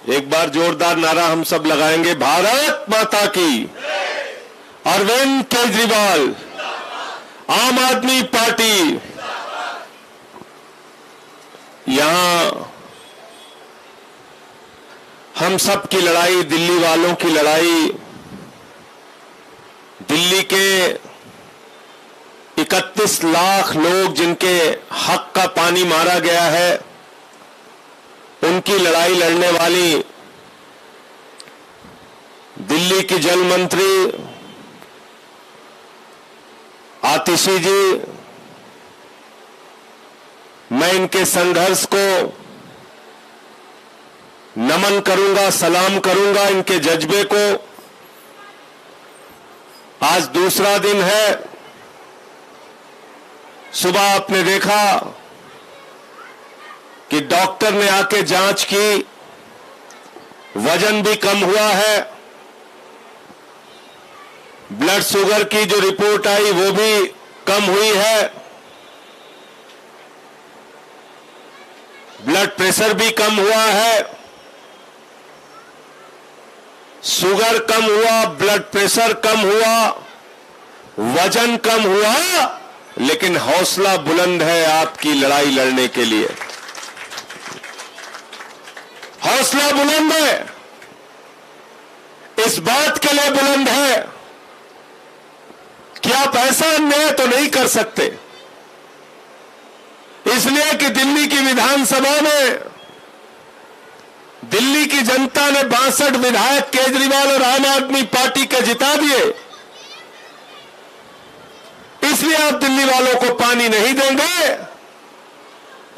एक बार जोरदार नारा हम सब लगाएंगे, भारत माता की। अरविंद केजरीवाल, आम आदमी पार्टी। यहां हम सब की लड़ाई, दिल्ली वालों की लड़ाई, दिल्ली के 31 लाख लोग जिनके हक का पानी मारा गया है, उनकी लड़ाई लड़ने वाली दिल्ली की जल मंत्री आतिशी जी, मैं इनके संघर्ष को नमन करूंगा, सलाम करूंगा, इनके जज्बे को। आज दूसरा दिन है। सुबह आपने देखा कि डॉक्टर ने आके जांच की, वजन भी कम हुआ है, ब्लड शुगर की जो रिपोर्ट आई वो भी कम हुई है, ब्लड प्रेशर भी कम हुआ है। शुगर कम हुआ, ब्लड प्रेशर कम हुआ, वजन कम हुआ, लेकिन हौसला बुलंद है आपकी लड़ाई लड़ने के लिए। हौसला बुलंद है, इस बात के लिए बुलंद है कि आप ऐसा अन्याय तो नहीं कर सकते, इसलिए कि दिल्ली की विधानसभा में दिल्ली की जनता ने 62 विधायक केजरीवाल और आम आदमी पार्टी के जिता दिए, इसलिए आप दिल्ली वालों को पानी नहीं देंगे,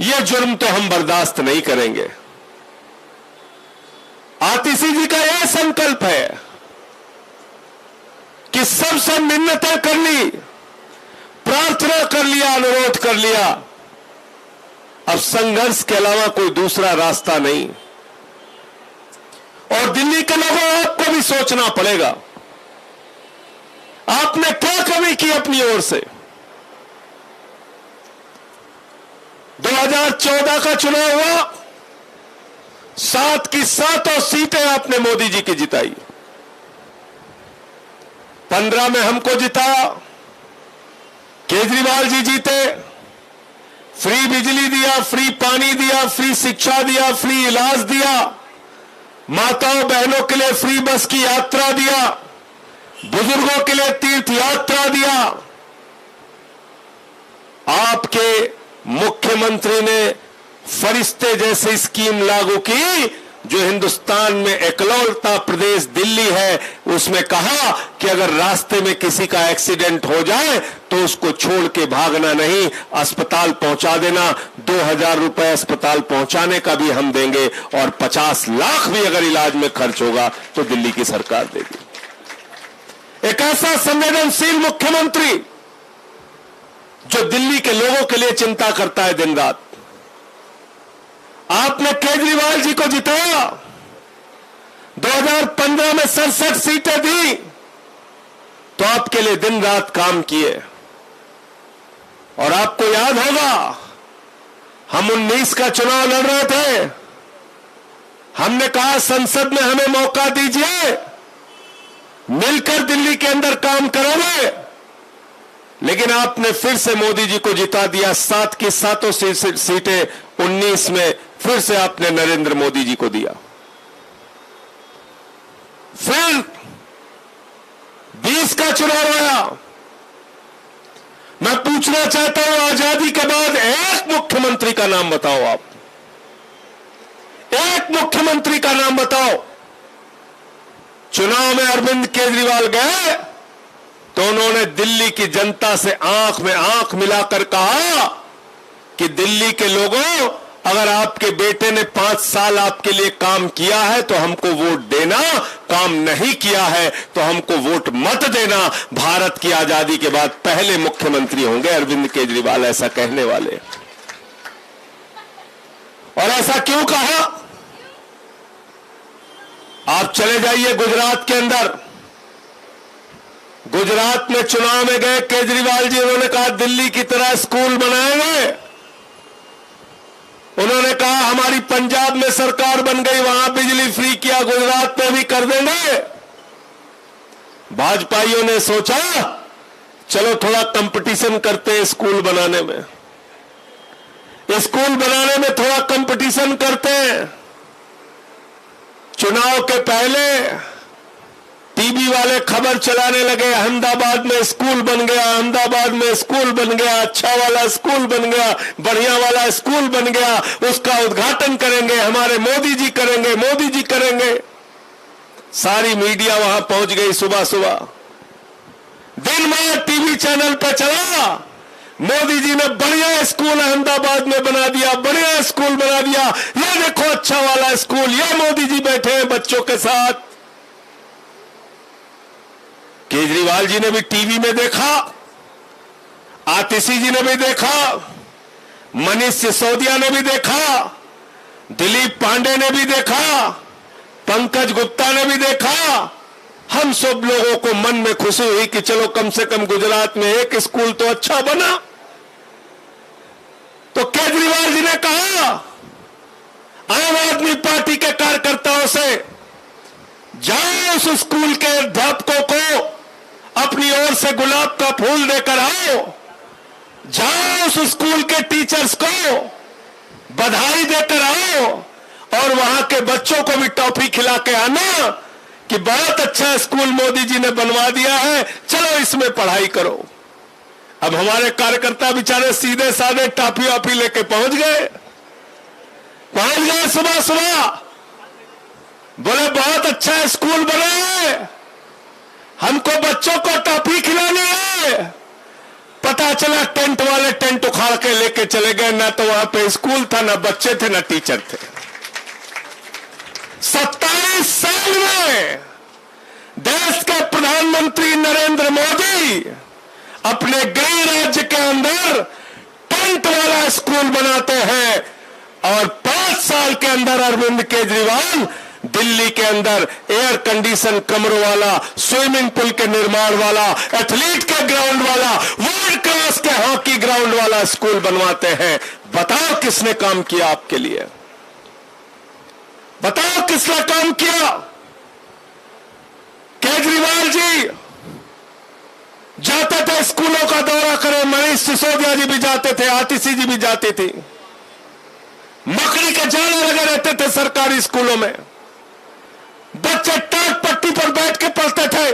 यह जुर्म तो हम बर्दाश्त नहीं करेंगे। आतिशी जी का यह संकल्प है कि सबसे मिन्नतें कर ली, प्रार्थना कर लिया, अनुरोध कर लिया, अब संघर्ष के अलावा कोई दूसरा रास्ता नहीं। और दिल्ली के लोगों, आपको भी सोचना पड़ेगा, आपने क्या कमी की अपनी ओर से। 2014 का चुनाव हुआ, 7 की 7 सीटें आपने मोदी जी की जिताई, 15 में हमको जिताया, केजरीवाल जी जीते, फ्री बिजली दिया, फ्री पानी दिया, फ्री शिक्षा दिया, फ्री इलाज दिया, माताओं बहनों के लिए फ्री बस की यात्रा दिया, बुजुर्गों के लिए तीर्थ यात्रा दिया। आपके मुख्यमंत्री ने फरिश्ते जैसी स्कीम लागू की, जो हिंदुस्तान में इकलौता प्रदेश दिल्ली है, उसमें कहा कि अगर रास्ते में किसी का एक्सीडेंट हो जाए तो उसको छोड़ के भागना नहीं, अस्पताल पहुंचा देना। 2000 रुपए अस्पताल पहुंचाने का भी हम देंगे, और 50 लाख भी अगर इलाज में खर्च होगा तो दिल्ली की सरकार देगी। एक ऐसा संवेदनशील मुख्यमंत्री जो दिल्ली के लोगों के लिए चिंता करता है दिन रात। आपने केजरीवाल जी को जिताया, 2015 में 67 सीटें दी, तो आपके लिए दिन रात काम किए। और आपको याद होगा, हम 19 का चुनाव लड़ रहे थे, हमने कहा संसद में हमें मौका दीजिए, मिलकर दिल्ली के अंदर काम करेंगे, लेकिन आपने फिर से मोदी जी को जिता दिया। 7 की 7 सीटें 19 में फिर से आपने नरेंद्र मोदी जी को दिया। फिर 20 का चुनाव आया। मैं पूछना चाहता हूं, आजादी के बाद एक मुख्यमंत्री का नाम बताओ, आप एक मुख्यमंत्री का नाम बताओ। चुनाव में अरविंद केजरीवाल गए तो उन्होंने दिल्ली की जनता से आंख में आंख मिलाकर कहा कि दिल्ली के लोगों, अगर आपके बेटे ने 5 साल आपके लिए काम किया है तो हमको वोट देना, काम नहीं किया है तो हमको वोट मत देना। भारत की आजादी के बाद पहले मुख्यमंत्री होंगे अरविंद केजरीवाल, ऐसा कहने वाले। और ऐसा क्यों कहा? आप चले जाइए गुजरात के अंदर। गुजरात में चुनाव में गए केजरीवाल जी, उन्होंने कहा दिल्ली की तरह स्कूल बनाएंगे, उन्होंने कहा हमारी पंजाब में सरकार बन गई, वहां बिजली फ्री किया, गुजरात में भी कर देंगे। भाजपाइयों ने सोचा चलो थोड़ा कंपटीशन करते हैं स्कूल बनाने में, स्कूल बनाने में थोड़ा कंपटीशन करते हैं। चुनाव के पहले टीवी वाले खबर चलाने लगे, अहमदाबाद में स्कूल बन गया, अहमदाबाद में स्कूल बन गया, अच्छा वाला स्कूल बन गया, बढ़िया वाला स्कूल बन गया, उसका उद्घाटन करेंगे, हमारे मोदी जी करेंगे, मोदी जी करेंगे। सारी मीडिया वहां पहुंच गई सुबह सुबह, दिन भर टीवी चैनल पर चला, मोदी जी ने बढ़िया स्कूल अहमदाबाद में बना दिया, बढ़िया स्कूल बना दिया, ये देखो अच्छा वाला स्कूल, ये मोदी जी बैठे हैं बच्चों के साथ। केजरीवाल जी ने भी टीवी में देखा, आतिशी जी ने भी देखा, मनीष सिसोदिया ने भी देखा, दिलीप पांडे ने भी देखा, पंकज गुप्ता ने भी देखा। हम सब लोगों को मन में खुशी हुई कि चलो कम से कम गुजरात में एक स्कूल तो अच्छा बना। तो केजरीवाल जी ने कहा आम आदमी पार्टी के कार्यकर्ताओं से, जाओ उस स्कूल के अध्यापकों को अपनी ओर से गुलाब का फूल देकर आओ, जाओ उस स्कूल के टीचर्स को बधाई देकर आओ और वहां के बच्चों को भी टॉफी खिला के आना कि बहुत अच्छा स्कूल मोदी जी ने बनवा दिया है, चलो इसमें पढ़ाई करो। अब हमारे कार्यकर्ता बेचारे सीधे साधे टॉफी वाफी लेके पहुंच गए सुबह सुबह, बोले बहुत अच्छा स्कूल बना है, हमको बच्चों को टॉफी खिलानी है। पता चला टेंट वाले टेंट उखाड़ के लेके चले गए, ना तो वहां पे स्कूल था, ना बच्चे थे, ना टीचर थे। 27 साल में देश के प्रधानमंत्री नरेंद्र मोदी अपने गृह राज्य के अंदर टेंट वाला स्कूल बनाते हैं और 5 साल के अंदर अरविंद केजरीवाल दिल्ली के अंदर एयर कंडीशन कमरों वाला, स्विमिंग पूल के निर्माण वाला, एथलीट के ग्राउंड वाला, वर्ल्ड क्लास के हॉकी ग्राउंड वाला स्कूल बनवाते हैं। बताओ किसने काम किया आपके लिए, बताओ किसने काम किया। केजरीवाल जी जाते थे स्कूलों का दौरा करें, मनीष सिसोदिया जी भी जाते थे, आतिशी जी भी जाती थी, मकड़ी के जाले लगे रहते थे सरकारी स्कूलों में, बच्चे टाट पट्टी पर बैठ के पढ़ते थे,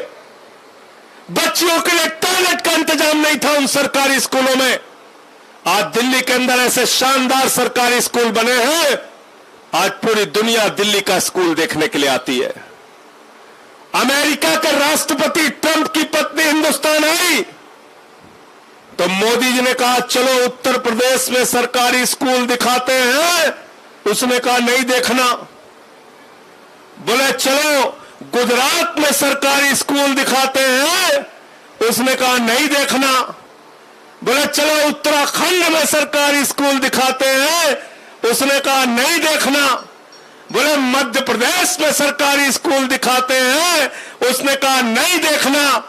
बच्चियों के लिए टॉयलेट का इंतजाम नहीं था उन सरकारी स्कूलों में। आज दिल्ली के अंदर ऐसे शानदार सरकारी स्कूल बने हैं, आज पूरी दुनिया दिल्ली का स्कूल देखने के लिए आती है। अमेरिका के राष्ट्रपति ट्रंप की पत्नी हिंदुस्तान आई तो मोदी जी ने कहा चलो उत्तर प्रदेश में सरकारी स्कूल दिखाते हैं, उसने कहा नहीं देखना। बोले चलो गुजरात में सरकारी स्कूल दिखाते हैं, उसने कहा नहीं देखना। बोले चलो उत्तराखंड में सरकारी स्कूल दिखाते हैं, उसने कहा नहीं देखना। बोले मध्य प्रदेश में सरकारी स्कूल दिखाते हैं, उसने कहा नहीं देखना।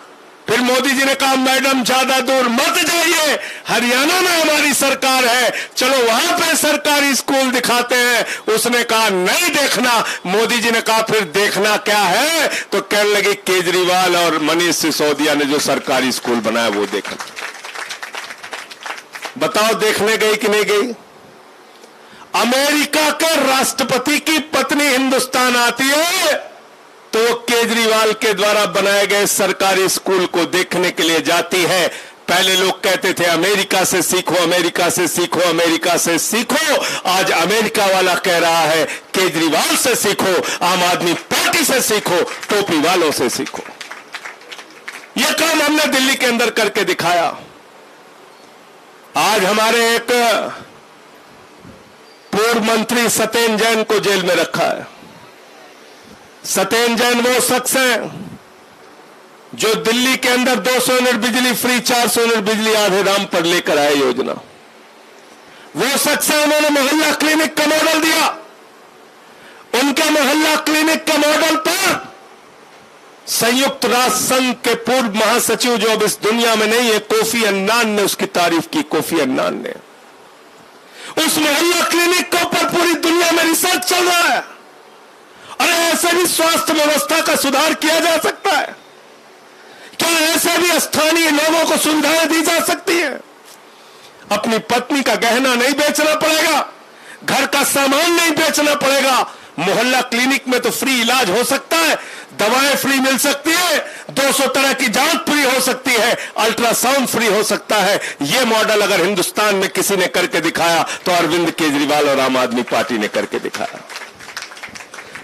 फिर मोदी जी ने कहा मैडम ज्यादा दूर मत जाइए, हरियाणा में हमारी सरकार है, चलो वहां पे सरकारी स्कूल दिखाते हैं, उसने कहा नहीं देखना। मोदी जी ने कहा फिर देखना क्या है, तो कहने लगे केजरीवाल और मनीष सिसोदिया ने जो सरकारी स्कूल बनाया वो देखना। बताओ देखने गई कि नहीं गई। अमेरिका के राष्ट्रपति की पत्नी हिंदुस्तान आती है तो वो केजरीवाल के द्वारा बनाए गए सरकारी स्कूल को देखने के लिए जाती है। पहले लोग कहते थे अमेरिका से सीखो, अमेरिका से सीखो, अमेरिका से सीखो। आज अमेरिका वाला कह रहा है केजरीवाल से सीखो, आम आदमी पार्टी से सीखो, टोपी वालों से सीखो। यह काम हमने दिल्ली के अंदर करके दिखाया। आज हमारे एक पूर्व मंत्री सत्येंद्र जैन को जेल में रखा है। सत्येंद्र जैन वो शख्स हैं जो दिल्ली के अंदर 200 यूनिट बिजली फ्री, 400 यूनिट बिजली आधे दाम पर लेकर आए योजना। वो शख्स है, उन्होंने मोहल्ला क्लिनिक का मॉडल दिया। उनके मोहल्ला क्लिनिक के मॉडल पर संयुक्त राष्ट्र संघ के पूर्व महासचिव जो अब इस दुनिया में नहीं है, कोफी अन्नान ने उसकी तारीफ की। कोफी अन्नान ने उस मोहल्ला क्लिनिक के ऊपर पूरी दुनिया में रिसर्च चल रहा है। अरे ऐसे भी स्वास्थ्य व्यवस्था का सुधार किया जा सकता है क्या? ऐसे भी स्थानीय लोगों को सुविधाएं दी जा सकती है? अपनी पत्नी का गहना नहीं बेचना पड़ेगा, घर का सामान नहीं बेचना पड़ेगा। मोहल्ला क्लिनिक में तो फ्री इलाज हो सकता है, दवाएं फ्री मिल सकती है, 200 तरह की जांच फ्री हो सकती है, अल्ट्रासाउंड फ्री हो सकता है। यह मॉडल अगर हिंदुस्तान में किसी ने करके दिखाया तो अरविंद केजरीवाल और आम आदमी पार्टी ने करके दिखाया।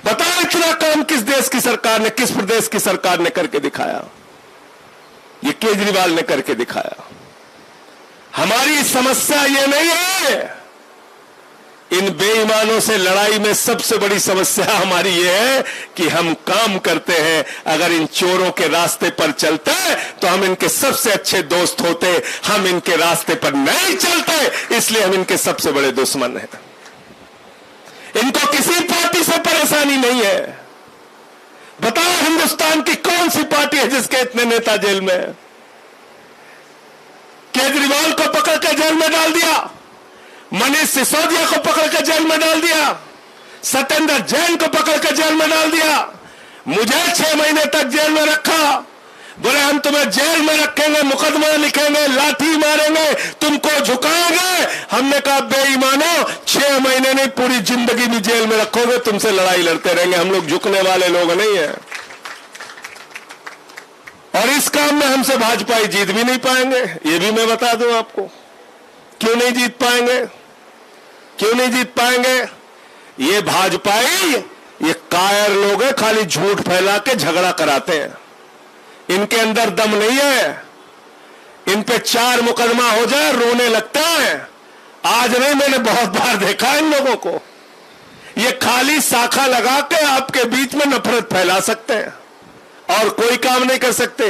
बताओ इतना काम किस देश की सरकार ने, किस प्रदेश की सरकार ने करके दिखाया? ये केजरीवाल ने करके दिखाया। हमारी समस्या ये नहीं है। इन बेईमानों से लड़ाई में सबसे बड़ी समस्या हमारी ये है कि हम काम करते हैं। अगर इन चोरों के रास्ते पर चलते तो हम इनके सबसे अच्छे दोस्त होते, हम इनके रास्ते पर नहीं चलते, इसलिए हम इनके सबसे बड़े दुश्मन हैं। इनको किसी पार्टी से परेशानी नहीं है। बताओ हिंदुस्तान की कौन सी पार्टी है जिसके इतने नेता जेल में है? केजरीवाल को पकड़ के जेल में डाल दिया, मनीष सिसोदिया को पकड़ के जेल में डाल दिया, सत्येंद्र जैन को पकड़ के जेल में डाल दिया, मुझे 6 महीने तक जेल में रखा। बोले हम तुम्हें जेल में रखेंगे, मुकदमा लिखेंगे, लाठी मारेंगे, तुमको झुकाएंगे। हमने कहा बेईमानो, 6 महीने नहीं पूरी जिंदगी भी जेल में रखोगे, तुमसे लड़ाई लड़ते रहेंगे। हम लोग झुकने वाले लोग नहीं है। और इस काम में हमसे भाजपा जीत भी नहीं पाएंगे, ये भी मैं बता दूं आपको। क्यों नहीं जीत पाएंगे? क्यों नहीं जीत पाएंगे? ये भाजपाई, ये कायर लोग हैं, खाली झूठ फैला के झगड़ा कराते हैं। इनके अंदर दम नहीं है। इन पे 4 मुकदमा हो जाए रोने लगता है। आज नहीं, मैंने बहुत बार देखा इन लोगों को। ये खाली शाखा लगा के आपके बीच में नफरत फैला सकते हैं और कोई काम नहीं कर सकते,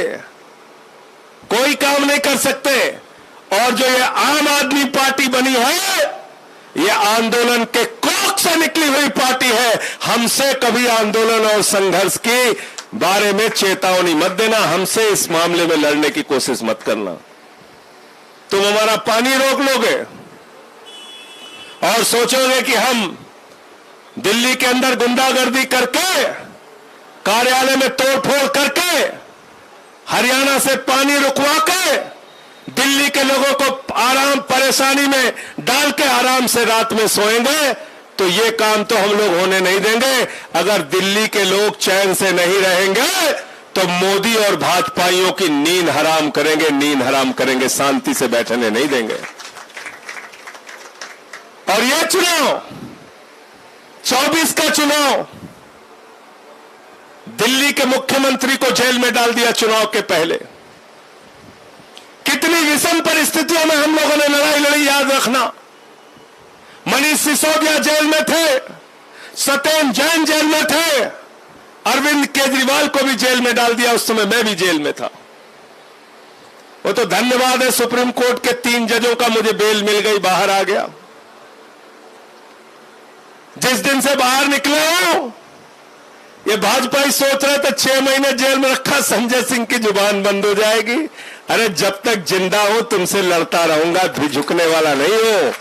कोई काम नहीं कर सकते। और जो ये आम आदमी पार्टी बनी है, ये आंदोलन के कोख से निकली हुई पार्टी है। हमसे कभी आंदोलन और संघर्ष के बारे में चेतावनी मत देना, हमसे इस मामले में लड़ने की कोशिश मत करना। तुम हमारा पानी रोक लोगे और सोचोगे कि हम दिल्ली के अंदर गुंडागर्दी करके, कार्यालय में तोड़फोड़ करके, हरियाणा से पानी रुकवा के दिल्ली के लोगों को आराम परेशानी में डाल के आराम से रात में सोएंगे, तो ये काम तो हम लोग होने नहीं देंगे। अगर दिल्ली के लोग चैन से नहीं रहेंगे तो मोदी और भाजपाइयों की नींद हराम करेंगे, नींद हराम करेंगे, शांति से बैठने नहीं देंगे। और ये चुनाव 24 का चुनाव, दिल्ली के मुख्यमंत्री को जेल में डाल दिया चुनाव के पहले। कितनी विषम परिस्थितियों में हम लोगों ने लड़ाई लड़ी, याद रखना। मनीष सिसोदिया जेल में थे, सत्येंद्र जैन जेल में थे, अरविंद केजरीवाल को भी जेल में डाल दिया। उस समय मैं भी जेल में था। वो तो धन्यवाद है सुप्रीम कोर्ट के 3 जजों का, मुझे बेल मिल गई, बाहर आ गया। जिस दिन से बाहर निकले हो, ये भाजपा ही सोच रहे थे 6 महीने जेल में रखा, संजय सिंह की जुबान बंद हो जाएगी। अरे जब तक जिंदा हो तुमसे लड़ता रहूंगा, झुकने वाला नहीं हो।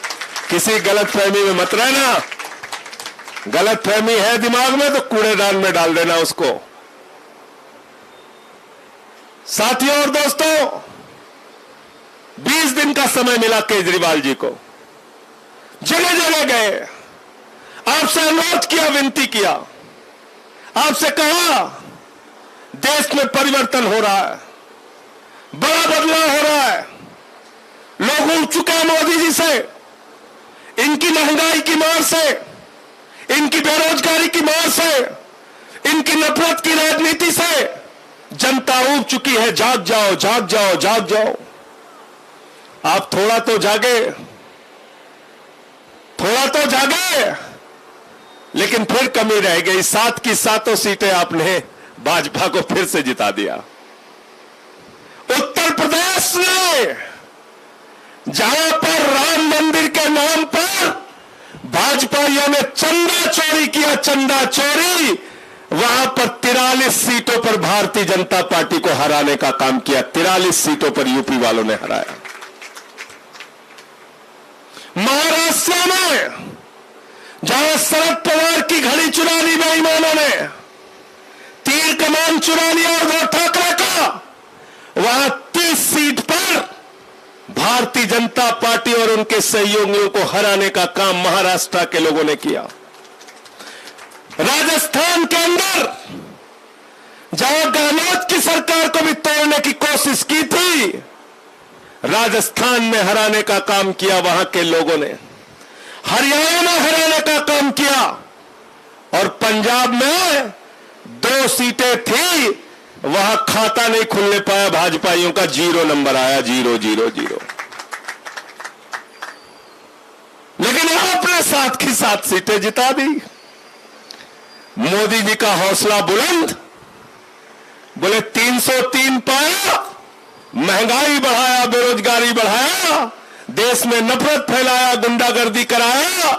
किसी गलतफहमी में मत रहना। गलतफहमी है दिमाग में तो कूड़ेदान में डाल देना उसको। साथियों और दोस्तों, 20 दिन का समय मिला केजरीवाल जी को। जगह जगह गए, आपसे अनुरोध किया, विनती किया, आपसे कहा देश में परिवर्तन हो रहा है, बड़ा बदलाव हो रहा है। लोग उठ चुके हैं मोदी जी से, इनकी महंगाई की मार से, इनकी बेरोजगारी की मार से, इनकी नफरत की राजनीति से जनता उब चुकी है। जाग जाओ, जाग जाओ, जाग जाओ। आप थोड़ा तो जागे, थोड़ा तो जागे। लेकिन फिर कमी रह गई। 7 की 7 सीटें आपने भाजपा को फिर से जिता दिया। उत्तर प्रदेश में जहां पर राम मंदिर के नाम पर भाजपाइयों ने चंदा चोरी किया, चंदा चोरी, वहां पर 43 सीटों पर भारतीय जनता पार्टी को हराने का काम किया। 43 सीटों पर यूपी वालों ने हराया। महाराष्ट्र में जहां शरद पवार की घड़ी चुरा ली बेईमानों ने, तीर कमान चुरा लिया उद्धव ठाकरे का, वहां 30 सीट पर भारतीय जनता पार्टी और उनके सहयोगियों को हराने का काम महाराष्ट्र के लोगों ने किया। राजस्थान के अंदर जहां गहलोत की सरकार को भी तोड़ने की कोशिश की थी, राजस्थान में हराने का काम किया वहां के लोगों ने, हरियाणा में हराने का काम किया, और पंजाब में 2 सीटें थी, वहां खाता नहीं खुलने पाया भाजपाइयों का, 0 नंबर आया, 0 0 0। लेकिन आपने 7 की 7 सीटें जिता दी। मोदी जी का हौसला बुलंद, बोले 303 पाया, महंगाई बढ़ाया, बेरोजगारी बढ़ाया, देश में नफरत फैलाया, गुंडागर्दी कराया,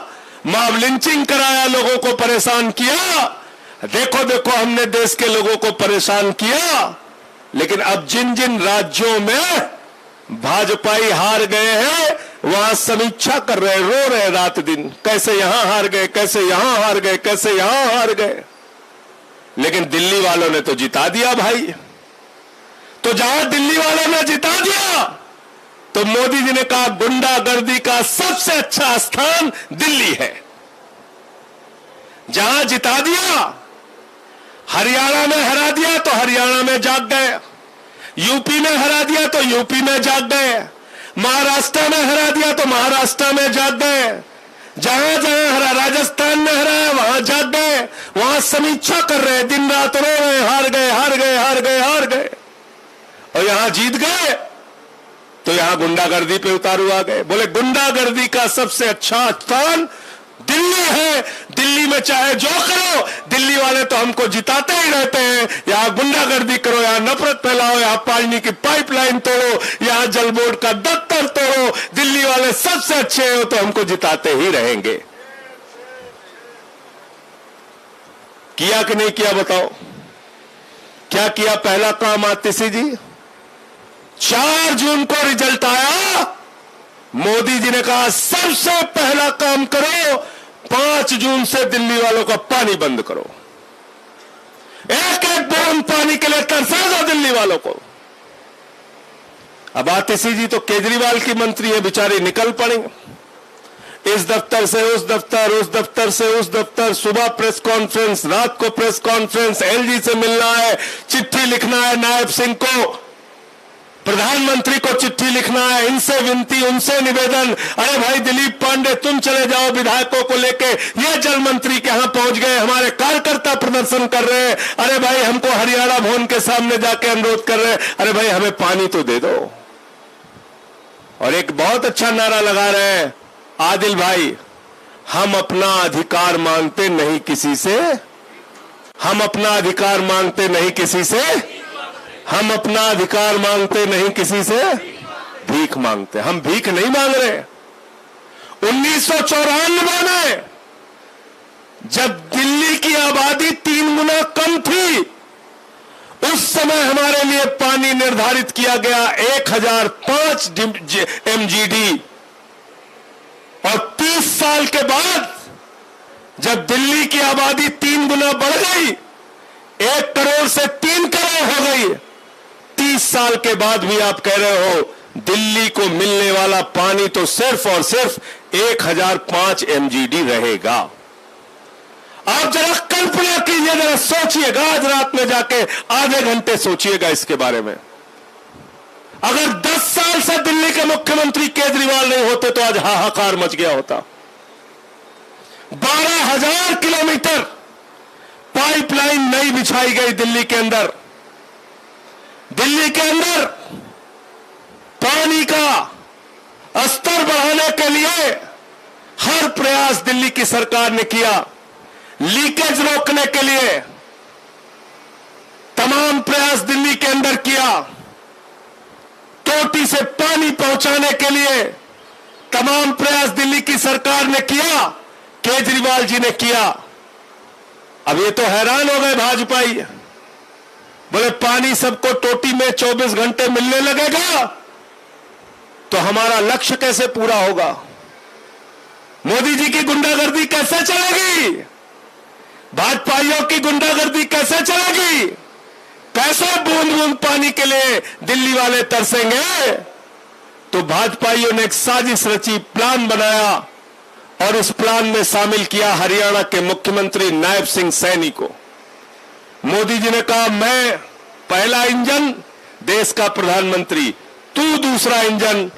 मॉब लिंचिंग कराया, लोगों को परेशान किया। देखो देखो हमने देश के लोगों को परेशान किया। लेकिन अब जिन जिन राज्यों में भाजपाई हार गए हैं, वहां समीक्षा कर रहे, रो रहे रात दिन, कैसे यहां हार गए, कैसे यहां हार गए, कैसे यहां हार गए। लेकिन दिल्ली वालों ने तो जिता दिया भाई। तो जहां दिल्ली वालों ने जिता दिया, तो मोदी जी ने कहा गुंडागर्दी का सबसे अच्छा स्थान दिल्ली है। जहां जिता दिया, हरियाणा में हरा दिया तो हरियाणा में जाग गए, यूपी में हरा दिया तो यूपी में जाग गए, महाराष्ट्र में हरा दिया तो महाराष्ट्र में जाग गए, जहां जहां हरा, राजस्थान में हराया वहां जाग गए, वहां समीक्षा कर रहे, दिन रात रो रहे, हार गए हार गए हार गए हार गए। और यहां जीत गए तो यहां गुंडागर्दी पे उतारू आ गए। बोले गुंडागर्दी का सबसे अच्छा स्थान दिल्ली है, दिल्ली में चाहे जो करो, दिल्ली वाले तो हमको जिताते ही रहते हैं। यहां गुंडागर्दी करो, यहां नफरत फैलाओ, यहां पानी की पाइपलाइन तोड़ो, यहां जल बोर्ड का दफ्तर तोड़ो, दिल्ली वाले सबसे अच्छे हो तो हमको जिताते ही रहेंगे। किया कि नहीं किया बताओ? क्या किया? पहला काम आतिशी जी, 4 जून को रिजल्ट आया, मोदी जी ने कहा सबसे पहला काम करो, 5 जून से दिल्ली वालों का पानी बंद करो, एक एक बूंद पानी के लिए तरसा दो दिल्ली वालों को। अब आतिशी जी तो केजरीवाल की मंत्री है, बेचारी निकल पड़ेंगे इस दफ्तर से उस दफ्तर, उस दफ्तर से उस दफ्तर, सुबह प्रेस कॉन्फ्रेंस, रात को प्रेस कॉन्फ्रेंस, एलजी से मिलना है, चिट्ठी लिखना है नायब सिंह को, प्रधानमंत्री को चिट्ठी लिखना है, इनसे विनती उनसे निवेदन, अरे भाई दिलीप पांडे तुम चले जाओ विधायकों को लेके, ये जल मंत्री के यहां पहुंच गए, हमारे कार्यकर्ता प्रदर्शन कर रहे हैं, अरे भाई हमको हरियाणा भवन के सामने जाके अनुरोध कर रहे हैं, अरे भाई हमें पानी तो दे दो। और एक बहुत अच्छा नारा लगा रहे हैं आदिल भाई, हम अपना अधिकार मांगते नहीं किसी से, हम अपना अधिकार मांगते नहीं किसी से, हम अपना अधिकार मांगते नहीं किसी से, भीख मांगते। हम भीख नहीं मांग रहे। 1994 में जब दिल्ली की आबादी 3 गुना कम थी, उस समय हमारे लिए पानी निर्धारित किया गया 1005 MGD, और 30 साल के बाद जब दिल्ली की आबादी 3 गुना बढ़ गई, 1 करोड़ से 3 करोड़ हो गई, 30 साल के बाद भी आप कह रहे हो दिल्ली को मिलने वाला पानी तो सिर्फ और सिर्फ 1005 MGD रहेगा। आप जरा कल्पना कीजिए, जरा सोचिएगा, आज रात में जाके आधे घंटे सोचिएगा इसके बारे में। अगर 10 साल से दिल्ली के मुख्यमंत्री केजरीवाल नहीं होते तो आज हाहाकार मच गया होता। 12,000 किलोमीटर पाइपलाइन नहीं बिछाई गई दिल्ली के अंदर। दिल्ली के अंदर पानी का स्तर बढ़ाने के लिए हर प्रयास दिल्ली की सरकार ने किया। लीकेज रोकने के लिए तमाम प्रयास दिल्ली के अंदर किया। टोटी से पानी पहुंचाने के लिए तमाम प्रयास दिल्ली की सरकार ने किया, केजरीवाल जी ने किया। अब ये तो हैरान हो गए भाजपाई, बोले पानी सबको टोटी में 24 घंटे मिलने लगेगा तो हमारा लक्ष्य कैसे पूरा होगा। मोदी जी की गुंडागर्दी कैसे चलेगी? भाजपाइयों की गुंडागर्दी कैसे चलेगी? कैसे बूंद बूंद पानी के लिए दिल्ली वाले तरसेंगे? तो भाजपाइयों ने एक साजिश रची, प्लान बनाया और इस प्लान में शामिल किया हरियाणा के मुख्यमंत्री नायब सिंह सैनी को। मोदी जी ने कहा, मैं पहला इंजन देश का प्रधानमंत्री, तू दूसरा इंजन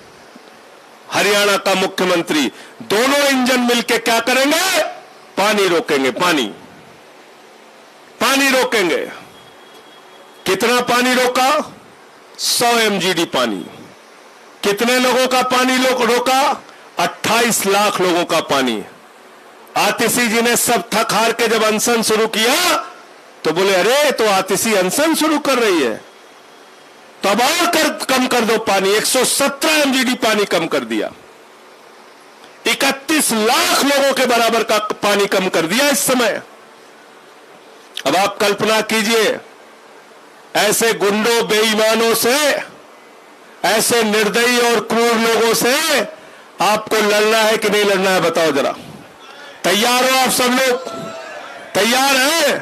हरियाणा का मुख्यमंत्री, दोनों इंजन मिलकर क्या करेंगे? पानी रोकेंगे। पानी रोकेंगे। कितना पानी रोका? 100 MGD पानी। कितने लोगों का पानी रोका? 28 लाख लोगों का पानी। आतिशी जी ने सब थक हार के जब अनशन शुरू किया तो बोले, अरे तो आतिशी अनशन शुरू कर रही है तो अब और कम कर दो पानी। 117 MGD पानी कम कर दिया। 31 लाख लोगों के बराबर का पानी कम कर दिया इस समय। अब आप कल्पना कीजिए, ऐसे गुंडों, बेईमानों से, ऐसे निर्दयी और क्रूर लोगों से आपको लड़ना है कि नहीं लड़ना है? बताओ जरा। तैयार हो आप सब लोग? तैयार हैं?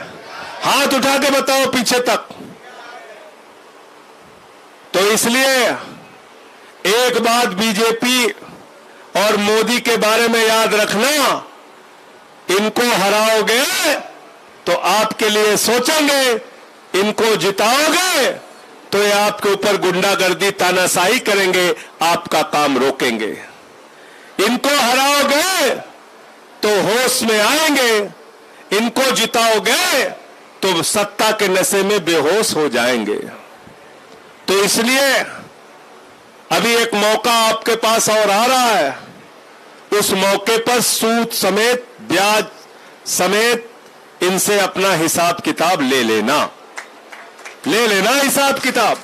हाथ उठा के बताओ पीछे तक। तो इसलिए एक बात बीजेपी और मोदी के बारे में याद रखना, इनको हराओगे तो आपके लिए सोचेंगे, इनको जिताओगे तो ये आपके ऊपर गुंडागर्दी, तानाशाही करेंगे, आपका काम रोकेंगे। इनको हराओगे तो होश में आएंगे, इनको जिताओगे तो सत्ता के नशे में बेहोश हो जाएंगे। तो इसलिए अभी एक मौका आपके पास और आ रहा है। उस मौके पर सूद समेत, ब्याज समेत इनसे अपना हिसाब किताब ले लेना हिसाब किताब।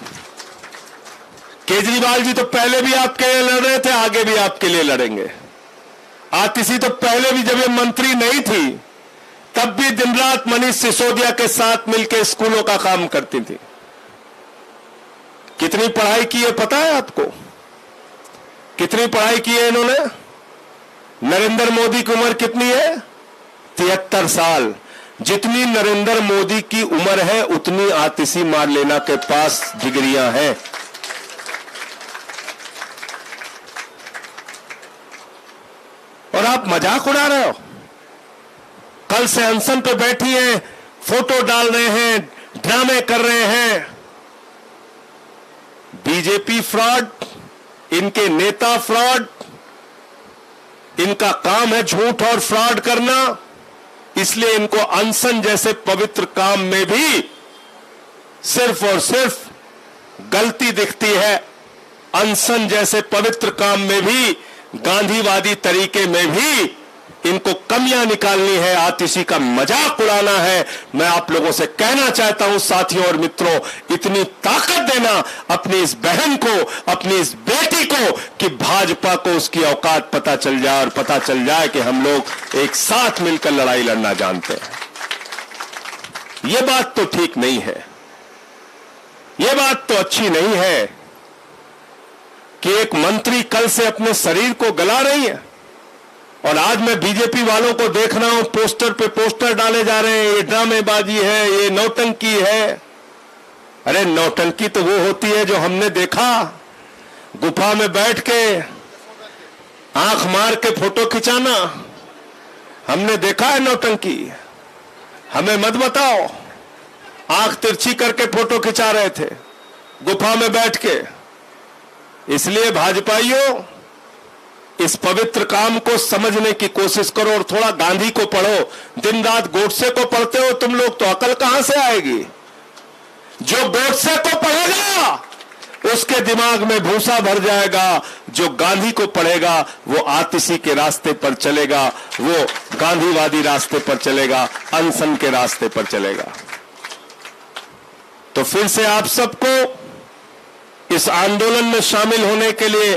केजरीवाल जी तो पहले भी आपके लिए लड़ रहे थे, आगे भी आपके लिए लड़ेंगे। आतिशी तो पहले भी, जब ये मंत्री नहीं थी तब भी दिन रात मनीष सिसोदिया के साथ मिलकर स्कूलों का काम करती थी। कितनी पढ़ाई की है पता है आपको? कितनी पढ़ाई की है इन्होंने? नरेंद्र मोदी की उम्र कितनी है? 73 साल। जितनी नरेंद्र मोदी की उम्र है उतनी आतिशी मारलेना के पास डिग्रियां हैं। और आप मजाक उड़ा रहे हो। कल से अनशन पे बैठी हैं, फोटो डाल रहे हैं, ड्रामे कर रहे हैं। बीजेपी फ्रॉड, इनके नेता फ्रॉड, इनका काम है झूठ और फ्रॉड करना। इसलिए इनको अनशन जैसे पवित्र काम में भी सिर्फ और सिर्फ गलती दिखती है। अनशन जैसे पवित्र काम में भी, गांधीवादी तरीके में भी इनको कमियां निकालनी है, आतिशी का मजाक उड़ाना है। मैं आप लोगों से कहना चाहता हूं साथियों और मित्रों, इतनी ताकत देना अपनी इस बहन को, अपनी इस बेटी को, कि भाजपा को उसकी औकात पता चल जाए और पता चल जाए कि हम लोग एक साथ मिलकर लड़ाई लड़ना जानते हैं। यह बात तो ठीक नहीं है, यह बात तो अच्छी नहीं है कि एक मंत्री कल से अपने शरीर को गला रही है। और आज मैं बीजेपी वालों को देख रहा हूं, पोस्टर पे पोस्टर डाले जा रहे हैं, ये ड्रामेबाजी है, ये नौटंकी है। अरे नौटंकी तो वो होती है जो हमने देखा, गुफा में बैठ के आंख मार के फोटो खिंचाना। हमने देखा है नौटंकी। हमें मत बताओ। आंख तिरछी करके फोटो खिंचा रहे थे गुफा में बैठ के। इसलिए भाजपाइयों, इस पवित्र काम को समझने की कोशिश करो और थोड़ा गांधी को पढ़ो। दिन रात गोडसे को पढ़ते हो तुम लोग, तो अकल कहां से आएगी? जो गोडसे को पढ़ेगा उसके दिमाग में भूसा भर जाएगा। जो गांधी को पढ़ेगा वो आतिशी के रास्ते पर चलेगा, वो गांधीवादी रास्ते पर चलेगा, अनशन के रास्ते पर चलेगा। तो फिर से आप सबको इस आंदोलन में शामिल होने के लिए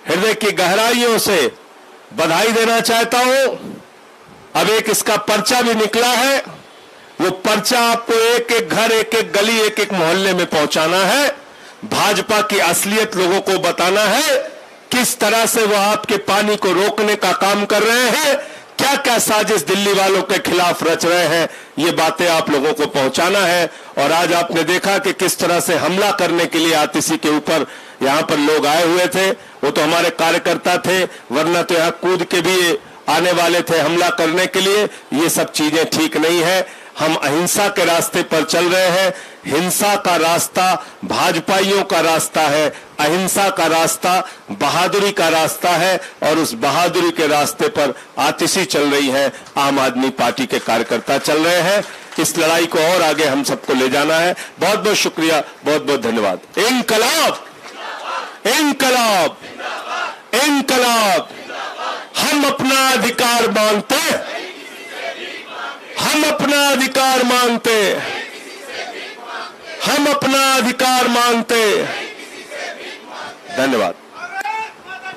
हृदय की गहराइयों से बधाई देना चाहता हूं। अब एक इसका पर्चा भी निकला है। वो पर्चा आपको एक एक घर, एक एक गली, एक एक मोहल्ले में पहुंचाना है। भाजपा की असलियत लोगों को बताना है कि किस तरह से वो आपके पानी को रोकने का काम कर रहे हैं, क्या क्या साजिश दिल्ली वालों के खिलाफ रच रहे हैं, ये बातें आप लोगों को पहुंचाना है। और आज आपने देखा कि किस तरह से हमला करने के लिए आतिशी के ऊपर यहां पर लोग आए हुए थे। वो तो हमारे कार्यकर्ता थे, वरना तो यहां कूद के भी आने वाले थे हमला करने के लिए। ये सब चीजें ठीक नहीं है। हम अहिंसा के रास्ते पर चल रहे हैं। हिंसा का रास्ता भाजपाइयों का रास्ता है, अहिंसा का रास्ता बहादुरी का रास्ता है, और उस बहादुरी के रास्ते पर आतिशी चल रही है, आम आदमी पार्टी के कार्यकर्ता चल रहे हैं। इस लड़ाई को और आगे हम सबको ले जाना है। बहुत बहुत शुक्रिया, बहुत बहुत धन्यवाद। इनकलाब, इनकलाब, इनकलाब। हम अपना अधिकार मांगते, हम अपना अधिकार मांगते, हम अपना अधिकार मांगते। धन्यवाद।